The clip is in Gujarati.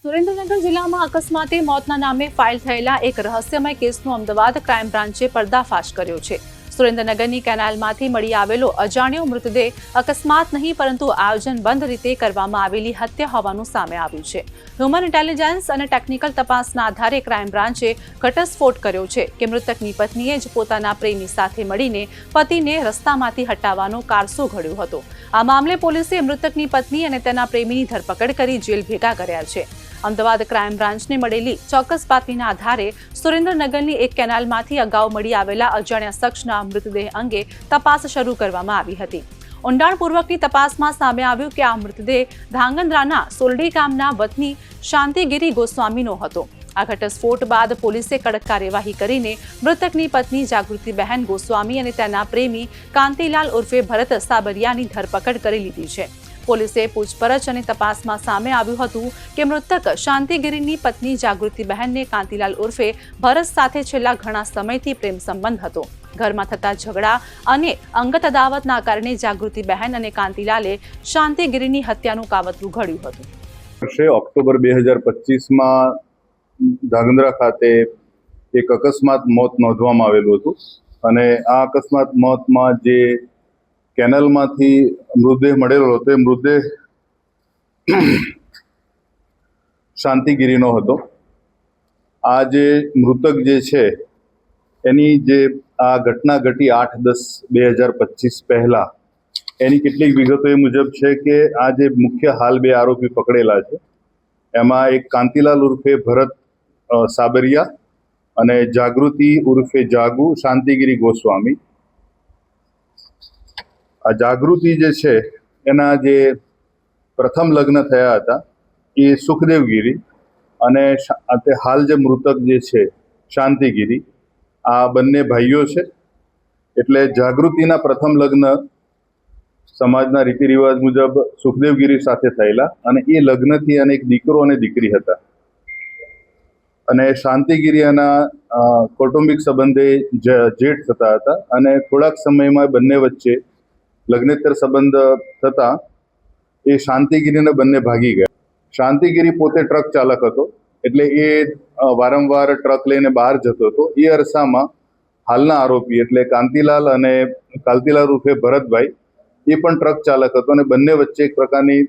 સુરેન્દ્રનગર જિલ્લામાં અકસ્માતે મોતના નામે ફાઇલ થયેલા એક રહસ્યમય કેસનો અમદાવાદ ક્રાઇમ બ્રાન્ચે પર્દાફાશ કર્યો છે। સુરેન્દ્રનગરની કેનાલમાંથી મળી આવેલો અજાણ્યો મૃતદેહ અકસ્માત નહીં પરંતુ આયોજનબદ્ધ રીતે કરવામાં આવેલી હત્યા હોવાનું સામે આવ્યું છે। હ્યુમન ઇન્ટેલિજન્સ અને ટેકનિકલ તપાસના આધારે ક્રાઇમ બ્રાન્ચે ઘટસ્ફોટ કર્યો છે કે મૃતકની પત્નીએ જ પોતાના પ્રેમી સાથે મળીને પતિને રસ્તામાંથી હટાવવાનો કારસો ઘડ્યો હતો। આ મામલે પોલીસે મૃતકની પત્ની અને તેના પ્રેમીની ધરપકડ કરી જેલ ભેગા કર્યા છે। અમદાવાદ ક્રાઇમ બ્રાન્ચને મળેલી ચોક્કસ બાતમીના આધારે સુરેન્દ્રનગરની એક કેનાલમાંથી અગાઉ મળી આવેલા અજાણ્યા શખ્સના મૃતદેહ અંગે તપાસ શરૂ કરવામાં આવી હતી। ઊંડાણપૂર્વકની તપાસમાં સામે આવ્યું કે આ મૃતદેહ ધાંગધ્રાના સોલડી ગામના વતની શાંતિગીરી ગોસ્વામીનો હતો। આ ઘટસ્ફોટ બાદ પોલીસે કડક કાર્યવાહી કરીને મૃતકની પત્ની જાગૃતિબહેન ગોસ્વામી અને તેના પ્રેમી કાંતિલાલ ઉર્ફે ભરત સાબરિયાની ધરપકડ કરી લીધી છે। પોલીસે પૂછપરછ અને તપાસમાં સામે આવ્યું હતું કે મૃતક શાંતિગીરીની પત્ની જાગૃતિબહેનને કાંતિલાલ ઉર્ફે ભરત સાથે છેલ્લા ઘણા સમયથી પ્રેમ સંબંધ હતો। ઘરમાં થતા ઝઘડા અને અંગત અદાવતના કારણે જાગૃતિબહેન અને કાંતિલાલે શાંતિગીરીની હત્યાનું કાવતરું ઘડ્યું હતું। વર્ષે ઓક્ટોબર 2025માં ધાંગધ્રા ખાતે એક અકસ્માત મોત નોંધવામાં આવેલું હતું અને આ અકસ્માત મોતમાં જે કેનાલમાંથી મૃતદેહ મળેલો હતો એ મૃતદેહ શાંતિગીરીનો હતો। આ જે મૃતક જે છે એની જે આ ઘટના ઘટી 8/10/2025 પહેલા એની કેટલીક વિગતો એ મુજબ છે કે આ જે મુખ્ય હાલ બે આરોપી પકડેલા છે એમાં એક કાંતિલાલ ઉર્ફે ભરત સાબરિયા અને જાગૃતિ ઉર્ફે જાગુ શાંતિગીરી ગોસ્વામી। આ જાગૃતિ જે છે એના જે પ્રથમ લગ્ન થયા હતા એ સુખદેવગીરી અને હાલ જે મૃતક જે છે શાંતિગીરી આ બંને ભાઈઓ છે। એટલે જાગૃતિના પ્રથમ લગ્ન સમાજના રીતિ રિવાજ મુજબ સુખદેવગીરી સાથે થયેલા અને એ લગ્નથી અને એક દીકરો અને દીકરી હતા અને શાંતિગીરીના કૌટુંબિક સંબંધે જેઠ થતા હતા અને થોડાક સમયમાં બંને વચ્ચે લગ્નેતર સંબંધ થતા એ શાંતિગીરીને બંને ભાગી ગયા। શાંતિગીરી પોતે ટ્રક ચાલક હતો એટલે એ વારંવાર ટ્રક લઈને બહાર જતો હતો। એ અરસામાં હાલના આરોપી એટલે કાંતિલાલ ઉર્ફે ભરતભાઈ એ પણ ટ્રક ચાલક હતો અને બંને વચ્ચે એક પ્રકારની